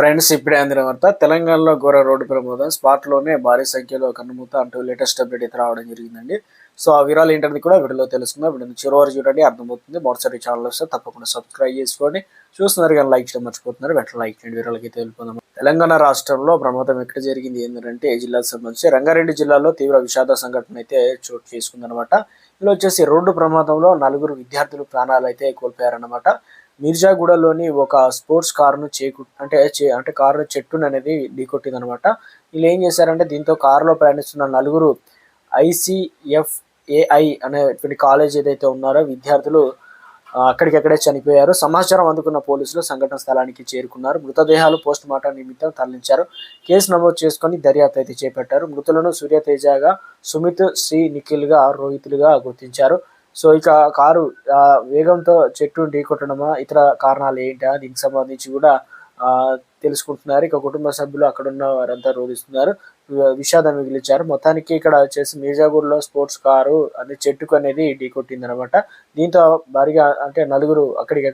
Friends, ఇప్పుడే అందిన వార్త. తెలంగాణలో ఘోర రోడ్డు ప్రమాదం, స్పాట్లోనే భారీ సంఖ్యలో కన్నుమూత అంటూ లేటెస్ట్ అప్డేట్ అయితే రావడం జరిగిందండి. సో ఆ వివరాలు ఏంటనేది కూడా వీడియోలో తెలుసుకుందాం. వీడియోని చివరి చూడండి, అర్థమవుతుంది. మొదటిసారి ఛానల్ వస్తే తప్పకుండా సబ్స్క్రైబ్ చేసుకోండి. చూస్తున్నారు కానీ లైక్ చేయడం మర్చిపోతున్నారు, వెంటనే లైక్ చేయండి. వివరాలకి అయితే వెళ్ళిపోదాం. తెలంగాణ రాష్ట్రంలో ప్రమాదం ఎక్కడ జరిగింది ఏంటంటే, జిల్లాకు సంబంధించి రంగారెడ్డి జిల్లాలో తీవ్ర విషాద సంఘటన అయితే చోటు చేసుకుందనమాట. ఇందులో వచ్చేసి రోడ్డు ప్రమాదంలో 4 విద్యార్థులు ప్రాణాలు అయితే కోల్పోయారన్నమాట. మిర్జాగూడలోని ఒక స్పోర్ట్స్ కారును అంటే కారు చెట్టును అనేది ఢీకొట్టిందనమాట. వీళ్ళు ఏం చేశారంటే, దీంతో కారులో ప్రయాణిస్తున్న 4 ICFAI అనేటువంటి కాలేజ్ ఏదైతే ఉన్నారో విద్యార్థులు అక్కడికక్కడే చనిపోయారు. సమాచారం అందుకున్న పోలీసులు సంఘటన స్థలానికి చేరుకున్నారు. మృతదేహాలు పోస్ట్ మార్టం నిమిత్తం తరలించారు. కేసు నమోదు చేసుకొని దర్యాప్తు అయితే చేపట్టారు. మృతులను సూర్యతేజగా, సుమిత్, శ్రీ నిఖిల్గా, రోహిత్లుగా గుర్తించారు. సో ఇక కారు వేగంతో చెట్టు ఢీకొట్టడమా, ఇతర కారణాలు ఏంటా, దీనికి సంబంధించి కూడా తెలుసుకుంటున్నారు. ఇక కుటుంబ సభ్యులు అక్కడున్న వారంతా రోధిస్తున్నారు, విషాదం మిగిలించారు. మొత్తానికి ఇక్కడ వచ్చేసి మిర్జాపూర్లో స్పోర్ట్స్ కారు చెట్టుకు అనేది ఢీకొట్టింది అనమాట. దీంతో భారీగా అంటే 4 అక్కడికి